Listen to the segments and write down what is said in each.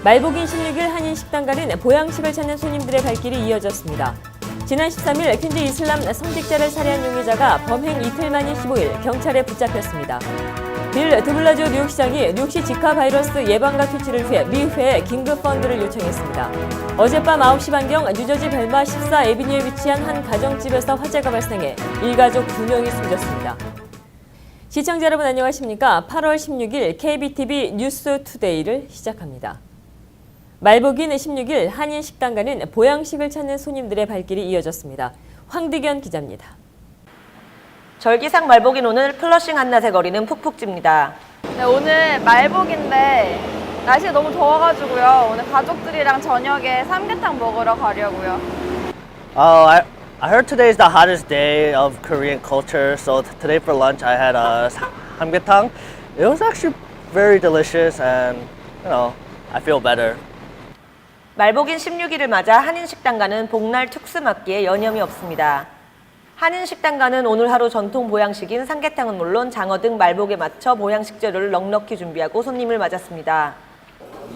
말복인 16일 한인식당 가는 보양식을 찾는 손님들의 발길이 이어졌습니다. 지난 13일 퀸즈 이슬람 성직자를 살해한 용의자가 범행 이틀 만인 15일 경찰에 붙잡혔습니다. 빌 드블라지오 뉴욕시장이 뉴욕시 지카 바이러스 예방과 퇴치를 위해 미 의회에 긴급 펀드를 요청했습니다. 어젯밤 9시 반경 뉴저지 벨마 14 애비뉴에 위치한 한 가정집에서 화재가 발생해 일가족 2명이 숨졌습니다. 시청자 여러분 안녕하십니까? 8월 16일 KBTV 뉴스투데이를 시작합니다. 말복인 16일 한인식당 가는 보양식을 찾는 손님들의 발길이 이어졌습니다. 황득연 기자입니다. 절기상 말복인 오늘 플러싱 한낮의 거리는 푹푹 찝니다. 네, 오늘 말복인데 날씨가 너무 더워가지고요. 오늘 가족들이랑 저녁에 삼계탕 먹으러 가려고요. I heard today is the hottest day of Korean culture, so today for lunch I had samgyetang. It was actually very delicious, and I feel better. 말복인 16일을 맞아 한인식당가는 복날 특수맞기에 여념이 없습니다. 한인식당가는 오늘 하루 전통 보양식인 삼계탕은 물론 장어 등 말복에 맞춰 보양식 재료를 넉넉히 준비하고 손님을 맞았습니다.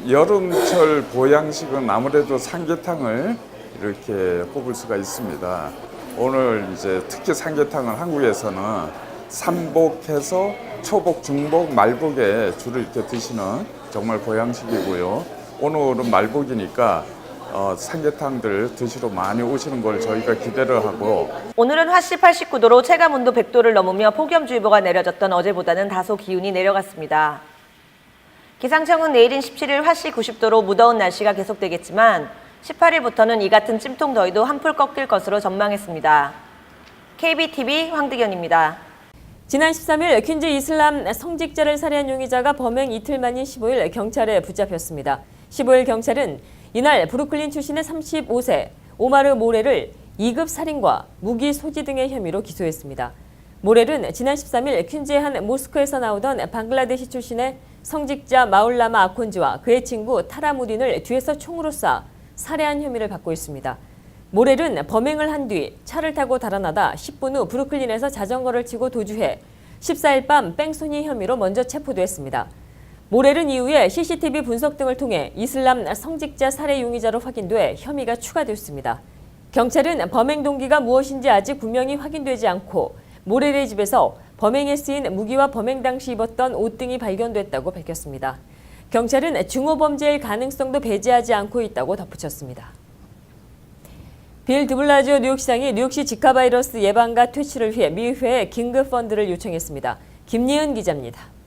여름철 보양식은 아무래도 삼계탕을 이렇게 꼽을 수가 있습니다. 오늘 이제 특히 삼계탕은 한국에서는 삼복해서 초복, 중복, 말복에 주로 이렇게 드시는 정말 보양식이고요. 오늘은 말복이니까 삼계탕들 드시러 많이 오시는 걸 저희가 기대를 하고, 오늘은 화씨 89도로 체감온도 100도를 넘으며 폭염주의보가 내려졌던 어제보다는 다소 기온이 내려갔습니다. 기상청은 내일인 17일 화씨 90도로 무더운 날씨가 계속되겠지만 18일부터는 이 같은 찜통 더위도 한풀 꺾일 것으로 전망했습니다. KBTV 황득연입니다. 지난 13일 퀸즈 이슬람 성직자를 살해한 용의자가 범행 이틀 만인 15일 경찰에 붙잡혔습니다. 15일 경찰은 이날 브루클린 출신의 35세 오마르 모렐을 2급 살인과 무기 소지 등의 혐의로 기소했습니다. 모렐은 지난 13일 퀸즈의 한 모스크에서 나오던 방글라데시 출신의 성직자 마울라마 아콘지와 그의 친구 타라무딘을 뒤에서 총으로 쏴 살해한 혐의를 받고 있습니다. 모렐은 범행을 한 뒤 차를 타고 달아나다 10분 후 브루클린에서 자전거를 치고 도주해 14일 밤 뺑소니 혐의로 먼저 체포됐습니다. 모렐은 이후에 CCTV 분석 등을 통해 이슬람 성직자 살해 용의자로 확인돼 혐의가 추가됐습니다. 경찰은 범행 동기가 무엇인지 아직 분명히 확인되지 않고 모렐의 집에서 범행에 쓰인 무기와 범행 당시 입었던 옷 등이 발견됐다고 밝혔습니다. 경찰은 중호범죄일 가능성도 배제하지 않고 있다고 덧붙였습니다. 빌 드블라지오 뉴욕시장이 뉴욕시 지카 바이러스 예방과 퇴치를 위해 미 의회에 긴급 펀드를 요청했습니다. 김예은 기자입니다.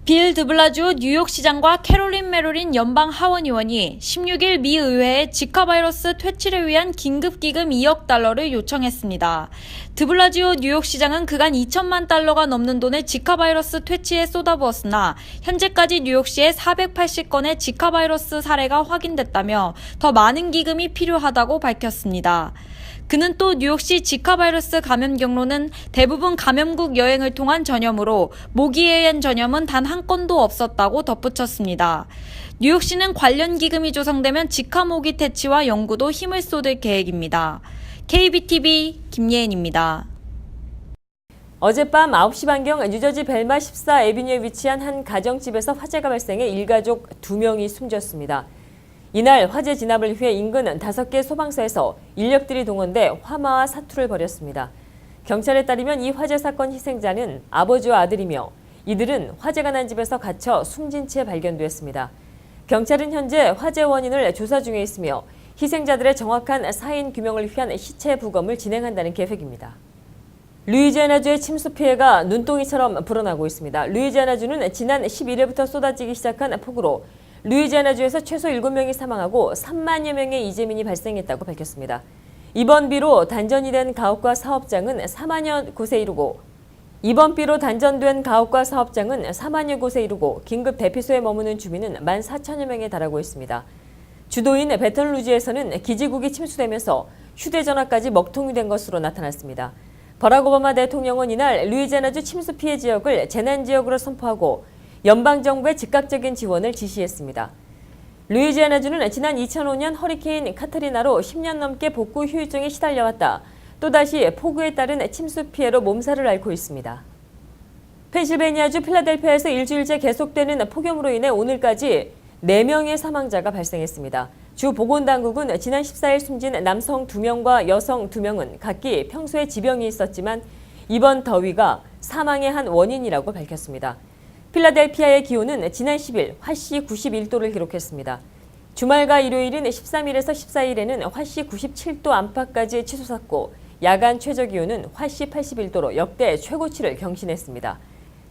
빌 드블라지오 뉴욕시장과 캐롤린 메로린 연방 하원의원이 16일 미 의회에 지카 바이러스 퇴치를 위한 긴급기금 2억 달러를 요청했습니다. 드블라지오 뉴욕시장은 그간 2천만 달러가 넘는 돈을 지카 바이러스 퇴치에 쏟아부었으나 현재까지 뉴욕시에 480건의 지카 바이러스 사례가 확인됐다며 더 많은 기금이 필요하다고 밝혔습니다. 그는 또 뉴욕시 지카 바이러스 감염 경로는 대부분 감염국 여행을 통한 전염으로 모기에 의한 전염은 단 한 건도 없었다고 덧붙였습니다. 뉴욕시는 관련 기금이 조성되면 지카 모기 퇴치와 연구도 힘을 쏟을 계획입니다. KBTV 김예은입니다. 어젯밤 9시 반경 뉴저지 벨마 14 애비뉴에 위치한 한 가정집에서 화재가 발생해 일가족 2명이 숨졌습니다. 이날 화재 진압을 위해 인근 5개 소방서에서 인력들이 동원돼 화마와 사투를 벌였습니다. 경찰에 따르면 이 화재 사건 희생자는 아버지와 아들이며 이들은 화재가 난 집에서 갇혀 숨진 채 발견됐습니다. 경찰은 현재 화재 원인을 조사 중에 있으며 희생자들의 정확한 사인 규명을 위한 시체 부검을 진행한다는 계획입니다. 루이지애나주의 침수 피해가 눈덩이처럼 불어나고 있습니다. 루이지애나주는 지난 11일부터 쏟아지기 시작한 폭우로 루이지애나주에서 최소 7명이 사망하고 3만여 명의 이재민이 발생했다고 밝혔습니다. 이번 비로 단전이 된 가옥과 사업장은 4만여 곳에 이르고 긴급 대피소에 머무는 주민은 14,000여 명에 달하고 있습니다. 주도인 베턴루즈에서는 기지국이 침수되면서 휴대전화까지 먹통이 된 것으로 나타났습니다. 버락 오바마 대통령은 이날 루이지애나주 침수 피해 지역을 재난지역으로 선포하고 연방정부의 즉각적인 지원을 지시했습니다. 루이지애나주는 지난 2005년 허리케인 카트리나로 10년 넘게 복구 후유증에 시달려왔다. 또다시 폭우에 따른 침수 피해로 몸살을 앓고 있습니다. 펜실베니아주 필라델피아에서 일주일째 계속되는 폭염으로 인해 오늘까지 4명의 사망자가 발생했습니다. 주 보건당국은 지난 14일 숨진 남성 2명과 여성 2명은 각기 평소에 지병이 있었지만 이번 더위가 사망의 한 원인이라고 밝혔습니다. 필라델피아의 기온은 지난 10일 화씨 91도를 기록했습니다. 주말과 일요일인 13일에서 14일에는 화씨 97도 안팎까지 치솟았고 야간 최저기온은 화씨 81도로 역대 최고치를 경신했습니다.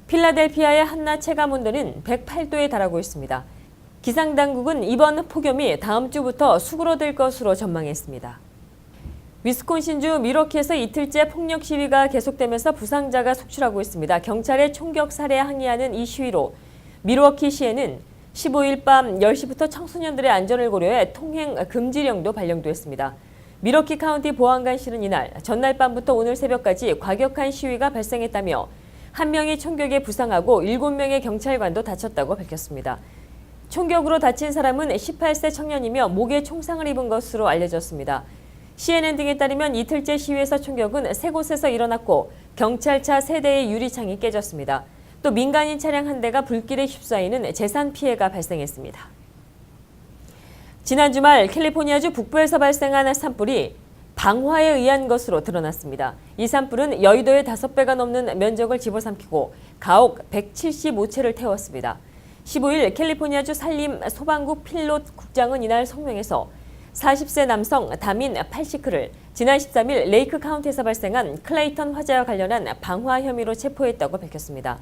필라델피아의 한낮 체감온도는 108도에 달하고 있습니다. 기상당국은 이번 폭염이 다음 주부터 수그러들 것으로 전망했습니다. 위스콘신주 밀워키에서 이틀째 폭력 시위가 계속되면서 부상자가 속출하고 있습니다. 경찰의 총격 살해에 항의하는 이 시위로 밀워키시에는 15일 밤 10시부터 청소년들의 안전을 고려해 통행 금지령도 발령됐습니다. 밀워키 카운티 보안관실은 이날 전날 밤부터 오늘 새벽까지 과격한 시위가 발생했다며 1명이 총격에 부상하고 7명의 경찰관도 다쳤다고 밝혔습니다. 총격으로 다친 사람은 18세 청년이며 목에 총상을 입은 것으로 알려졌습니다. CNN 등에 따르면 이틀째 시위에서 총격은 3곳에서 일어났고 경찰차 3대의 유리창이 깨졌습니다. 또 민간인 차량 1대가 불길에 휩싸이는 재산 피해가 발생했습니다. 지난 주말 캘리포니아주 북부에서 발생한 산불이 방화에 의한 것으로 드러났습니다. 이 산불은 여의도의 5배가 넘는 면적을 집어삼키고 가옥 175채를 태웠습니다. 15일 캘리포니아주 산림 소방국 필롯 국장은 이날 성명에서 40세 남성 다민 팔시크를 지난 13일 레이크 카운티에서 발생한 클레이턴 화재와 관련한 방화 혐의로 체포했다고 밝혔습니다.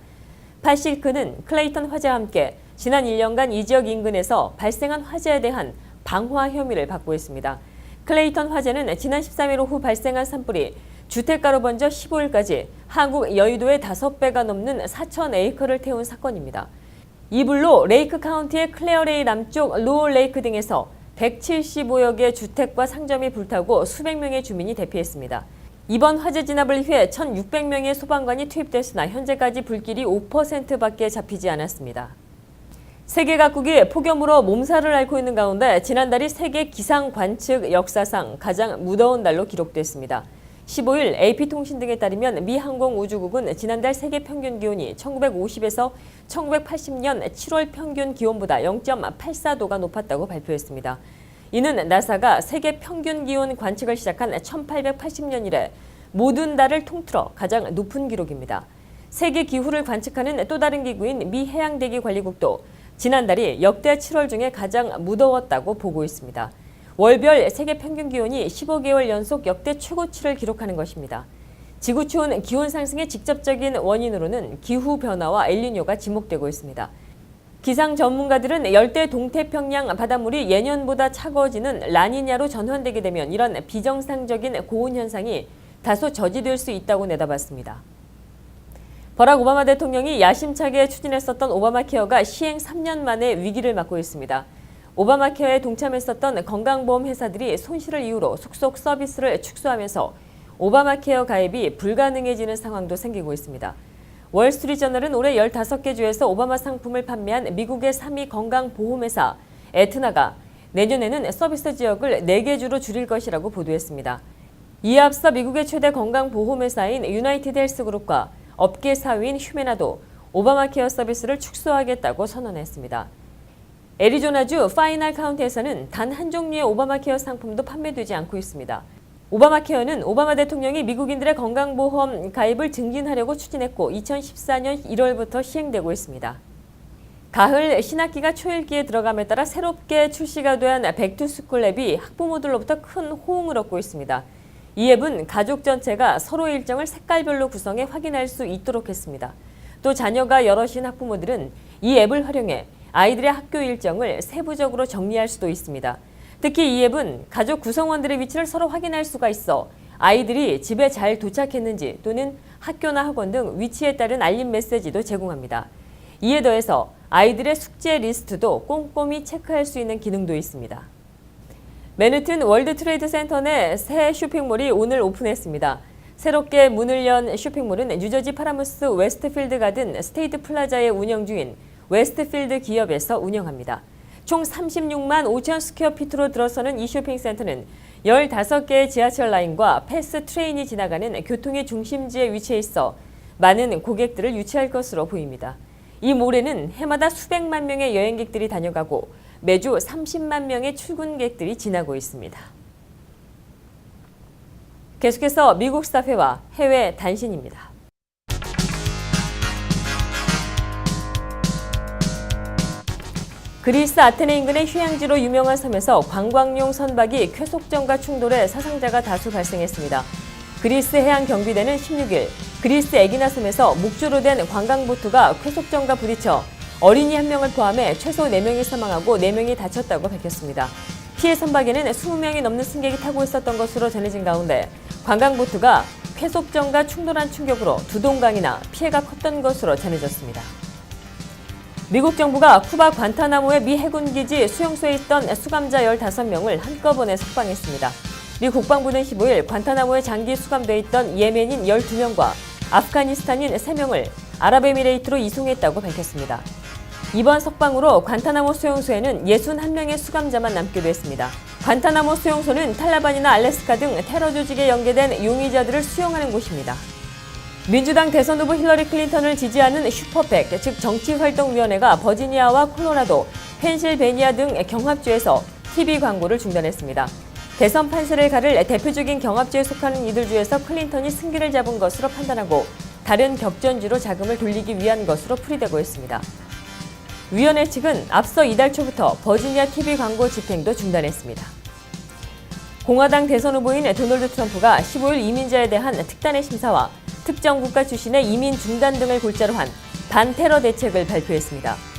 팔시크는 클레이턴 화재와 함께 지난 1년간 이 지역 인근에서 발생한 화재에 대한 방화 혐의를 받고 있습니다. 클레이턴 화재는 지난 13일 오후 발생한 산불이 주택가로 번져 15일까지 한국 여의도의 5배가 넘는 4,000에이커를 태운 사건입니다. 이 불로 레이크 카운티의 클레어레이 남쪽 로울 레이크 등에서 175여 개 주택과 상점이 불타고 수백 명의 주민이 대피했습니다. 이번 화재 진압을 위해 1,600명의 소방관이 투입됐으나 현재까지 불길이 5%밖에 잡히지 않았습니다. 세계 각국이 폭염으로 몸살을 앓고 있는 가운데 지난달이 세계 기상 관측 역사상 가장 무더운 날로 기록됐습니다. 15일 AP통신 등에 따르면 미 항공우주국은 지난달 세계 평균 기온이 1950에서 1980년 7월 평균 기온보다 0.84도가 높았다고 발표했습니다. 이는 나사가 세계 평균 기온 관측을 시작한 1880년 이래 모든 달을 통틀어 가장 높은 기록입니다. 세계 기후를 관측하는 또 다른 기구인 미 해양대기관리국도 지난달이 역대 7월 중에 가장 무더웠다고 보고 있습니다. 월별 세계 평균 기온이 15개월 연속 역대 최고치를 기록하는 것입니다. 지구 추운 기온 상승의 직접적인 원인으로는 기후변화와 엘니뇨가 지목되고 있습니다. 기상 전문가들은 열대 동태평양 바닷물이 예년보다 차가워지는 라니냐로 전환되게 되면 이런 비정상적인 고온 현상이 다소 저지될 수 있다고 내다봤습니다. 버락 오바마 대통령이 야심차게 추진했었던 오바마 케어가 시행 3년 만에 위기를 맞고 있습니다. 오바마 케어에 동참했었던 건강보험 회사들이 손실을 이유로 속속 서비스를 축소하면서 오바마 케어 가입이 불가능해지는 상황도 생기고 있습니다. 월스트리트저널은 올해 15개 주에서 오바마 상품을 판매한 미국의 3위 건강보험회사 에트나가 내년에는 서비스 지역을 4개 주로 줄일 것이라고 보도했습니다. 이에 앞서 미국의 최대 건강보험회사인 유나이티드 헬스그룹과 업계 4위인 휴메나도 오바마 케어 서비스를 축소하겠다고 선언했습니다. 애리조나주 파이널 카운티에서는 단 한 종류의 오바마 케어 상품도 판매되지 않고 있습니다. 오바마 케어는 오바마 대통령이 미국인들의 건강보험 가입을 증진하려고 추진했고 2014년 1월부터 시행되고 있습니다. 가을 신학기가 초읽기에 들어감에 따라 새롭게 출시가 된 백투스쿨 앱이 학부모들로부터 큰 호응을 얻고 있습니다. 이 앱은 가족 전체가 서로 일정을 색깔별로 구성해 확인할 수 있도록 했습니다. 또 자녀가 여럿인 학부모들은 이 앱을 활용해 아이들의 학교 일정을 세부적으로 정리할 수도 있습니다. 특히 이 앱은 가족 구성원들의 위치를 서로 확인할 수가 있어 아이들이 집에 잘 도착했는지 또는 학교나 학원 등 위치에 따른 알림 메시지도 제공합니다. 이에 더해서 아이들의 숙제 리스트도 꼼꼼히 체크할 수 있는 기능도 있습니다. 맨해튼 월드 트레이드 센터 내 새 쇼핑몰이 오늘 오픈했습니다. 새롭게 문을 연 쇼핑몰은 뉴저지 파라무스 웨스트필드 가든 스테이트 플라자의 운영 중인 웨스트필드 기업에서 운영합니다. 총 36만 5천 스퀘어피트로 들어서는 이 쇼핑센터는 15개의 지하철 라인과 패스 트레인이 지나가는 교통의 중심지에 위치해 있어 많은 고객들을 유치할 것으로 보입니다. 이 모래는 해마다 수백만 명의 여행객들이 다녀가고 매주 30만 명의 출근객들이 지나고 있습니다. 계속해서 미국 사회와 해외 단신입니다. 그리스 아테네 인근의 휴양지로 유명한 섬에서 관광용 선박이 쾌속정과 충돌해 사상자가 다수 발생했습니다. 그리스 해양경비대는 16일 그리스 에기나 섬에서 목조로 된 관광보트가 쾌속정과 부딪혀 어린이 1명을 포함해 최소 4명이 사망하고 4명이 다쳤다고 밝혔습니다. 피해 선박에는 20명이 넘는 승객이 타고 있었던 것으로 전해진 가운데 관광보트가 쾌속정과 충돌한 충격으로 두 동강이나 피해가 컸던 것으로 전해졌습니다. 미국 정부가 쿠바 관타나모의 미 해군기지 수용소에 있던 수감자 15명을 한꺼번에 석방했습니다. 미 국방부는 15일 관타나모에 장기 수감돼 있던 예멘인 12명과 아프가니스탄인 3명을 아랍에미레이트로 이송했다고 밝혔습니다. 이번 석방으로 관타나모 수용소에는 61명의 수감자만 남기로 했습니다. 관타나모 수용소는 탈레반이나 알래스카 등 테러 조직에 연계된 용의자들을 수용하는 곳입니다. 민주당 대선 후보 힐러리 클린턴을 지지하는 슈퍼팩, 즉 정치활동위원회가 버지니아와 콜로라도, 펜실베니아 등 경합주에서 TV 광고를 중단했습니다. 대선 판세를 가를 대표적인 경합주에 속하는 이들 중에서 클린턴이 승기를 잡은 것으로 판단하고 다른 격전지로 자금을 돌리기 위한 것으로 풀이되고 있습니다. 위원회 측은 앞서 이달 초부터 버지니아 TV 광고 집행도 중단했습니다. 공화당 대선 후보인 도널드 트럼프가 15일 이민자에 대한 특단의 심사와 특정 국가 출신의 이민 중단 등을 골자로 한 반테러 대책을 발표했습니다.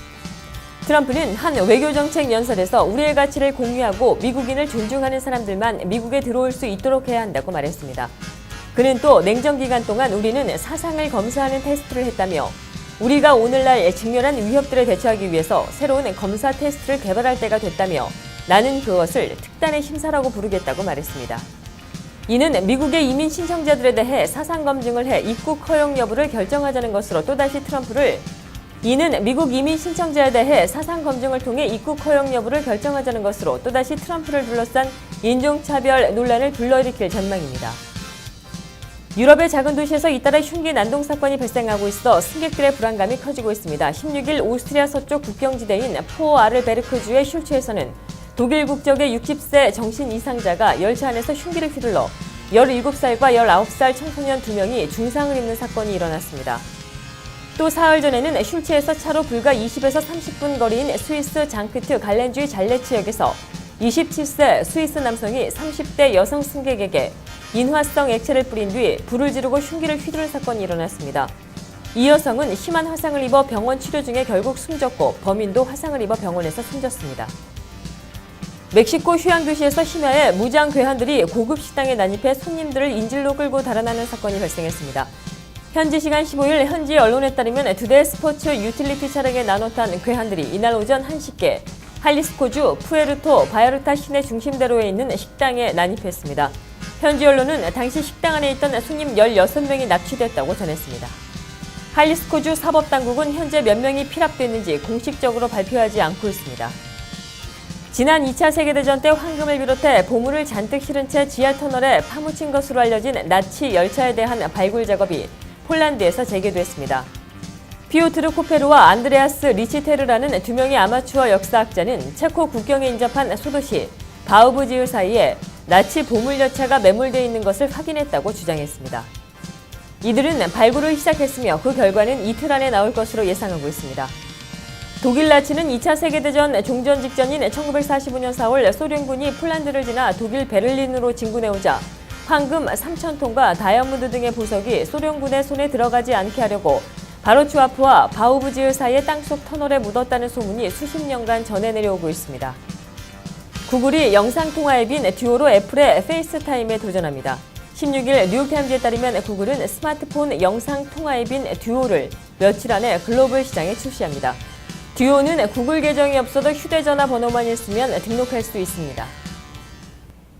트럼프는 한 외교정책 연설에서 우리의 가치를 공유하고 미국인을 존중하는 사람들만 미국에 들어올 수 있도록 해야 한다고 말했습니다. 그는 또 냉전 기간 동안 우리는 사상을 검사하는 테스트를 했다며 우리가 오늘날 직면한 위협들에 대처하기 위해서 새로운 검사 테스트를 개발할 때가 됐다며 나는 그것을 특단의 심사라고 부르겠다고 말했습니다. 이는 미국의 이민 신청자들에 대해 사상 검증을 해 입국 허용 여부를 결정하자는 것으로 또다시 트럼프를 이는 미국 이민 신청자에 대해 사상 검증을 통해 입국 허용 여부를 결정하자는 것으로 또다시 트럼프를 둘러싼 인종차별 논란을 불러일으킬 전망입니다. 유럽의 작은 도시에서 잇따라 흉기 난동 사건이 발생하고 있어 승객들의 불안감이 커지고 있습니다. 16일 오스트리아 서쪽 국경지대인 포아르베르크주의 슐츠에서는 독일 국적의 60세 정신 이상자가 열차 안에서 흉기를 휘둘러 17살과 19살 청소년 2명이 중상을 입는 사건이 일어났습니다. 또 사흘 전에는 슐츠에서 차로 불과 20에서 30분 거리인 스위스 장크트 갈렌주의 잘레츠역에서 27세 스위스 남성이 30대 여성 승객에게 인화성 액체를 뿌린 뒤 불을 지르고 흉기를 휘두른 사건이 일어났습니다. 이 여성은 심한 화상을 입어 병원 치료 중에 결국 숨졌고 범인도 화상을 입어 병원에서 숨졌습니다. 멕시코 휴양 도시에서 심야에 무장 괴한들이 고급 식당에 난입해 손님들을 인질로 끌고 달아나는 사건이 발생했습니다. 현지 시간 15일 현지 언론에 따르면 2대 스포츠 유틸리티 차량에 나눠 탄 괴한들이 이날 오전 1시께 할리스코주 푸에르토 바야르타 시내 중심대로에 있는 식당에 난입했습니다. 현지 언론은 당시 식당 안에 있던 손님 16명이 납치됐다고 전했습니다. 할리스코주 사법당국은 현재 몇 명이 피랍됐는지 공식적으로 발표하지 않고 있습니다. 지난 2차 세계대전 때 황금을 비롯해 보물을 잔뜩 실은 채 지하 터널에 파묻힌 것으로 알려진 나치 열차에 대한 발굴 작업이 폴란드에서 재개됐습니다. 피오트르 코페르와 안드레아스 리치테르라는 2명의 아마추어 역사학자는 체코 국경에 인접한 소도시 바우브지흐 사이에 나치 보물열차가 매몰되어 있는 것을 확인했다고 주장했습니다. 이들은 발굴을 시작했으며 그 결과는 이틀 안에 나올 것으로 예상하고 있습니다. 독일 나치는 2차 세계대전 종전 직전인 1945년 4월 소련군이 폴란드를 지나 독일 베를린으로 진군해오자 황금 3,000톤과 다이아몬드 등의 보석이 소련군의 손에 들어가지 않게 하려고 바로츠와프와 바우브지흐 사이의 땅속 터널에 묻었다는 소문이 수십 년간 전해 내려오고 있습니다. 구글이 영상통화 앱인 듀오로 애플의 페이스타임에 도전합니다. 16일 뉴욕타임즈에 따르면 구글은 스마트폰 영상통화 앱인 듀오를 며칠 안에 글로벌 시장에 출시합니다. 듀오는 구글 계정이 없어도 휴대전화 번호만 있으면 등록할 수 있습니다.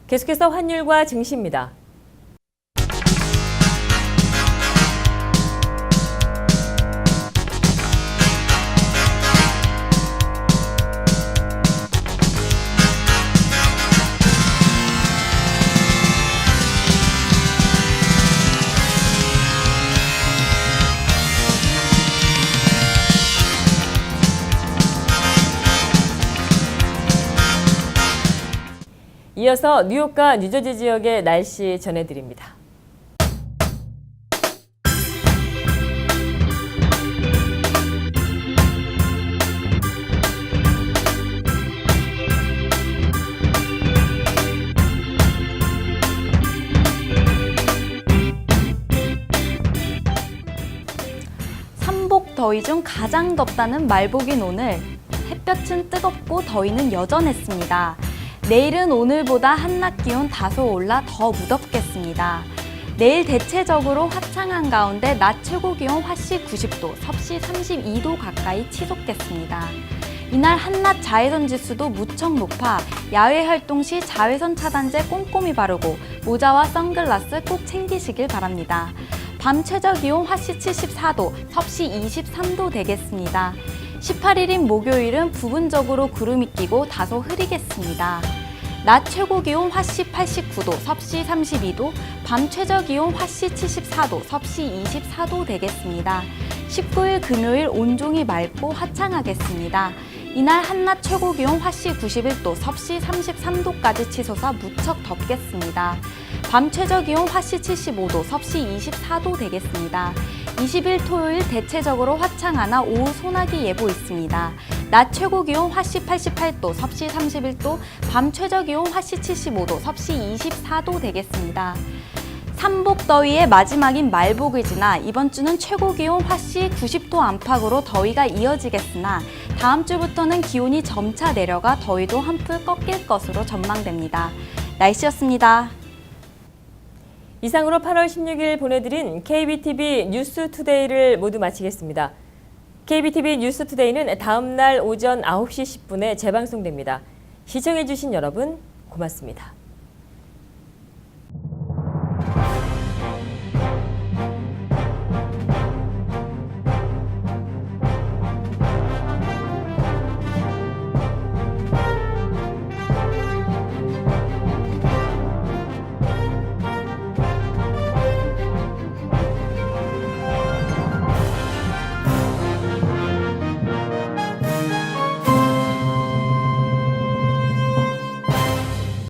계속해서 환율과 증시입니다. 이어서 뉴욕과 뉴저지 지역의 날씨 전해드립니다. 삼복 더위 중 가장 덥다는 말복인 오늘, 햇볕은 뜨겁고 더위는 여전했습니다. 내일은 오늘보다 한낮 기온 다소 올라 더 무덥겠습니다. 내일 대체적으로 화창한 가운데 낮 최고 기온 화씨 90도, 섭씨 32도 가까이 치솟겠습니다. 이날 한낮 자외선 지수도 무척 높아 야외 활동 시 자외선 차단제 꼼꼼히 바르고 모자와 선글라스 꼭 챙기시길 바랍니다. 밤 최저 기온 화씨 74도, 섭씨 23도 되겠습니다. 18일인 목요일은 부분적으로 구름이 끼고 다소 흐리겠습니다. 낮 최고 기온 화씨 89도, 섭씨 32도, 밤 최저 기온 화씨 74도, 섭씨 24도 되겠습니다. 19일 금요일 온종일 맑고 화창하겠습니다. 이날 한낮 최고 기온 화씨 91도, 섭씨 33도까지 치솟아 무척 덥겠습니다. 밤 최저 기온 화씨 75도, 섭씨 24도 되겠습니다. 20일 토요일 대체적으로 화창하나 오후 소나기 예보 있습니다. 낮 최고 기온 화씨 88도, 섭씨 31도, 밤 최저 기온 화씨 75도, 섭씨 24도 되겠습니다. 삼복 더위의 마지막인 말복을 지나 이번 주는 최고 기온 화씨 90도 안팎으로 더위가 이어지겠으나 다음 주부터는 기온이 점차 내려가 더위도 한풀 꺾일 것으로 전망됩니다. 날씨였습니다. 이상으로 8월 16일 보내드린 KBTV 뉴스투데이를 모두 마치겠습니다. KBTV 뉴스투데이는 다음 날 오전 9시 10분에 재방송됩니다. 시청해주신 여러분 고맙습니다.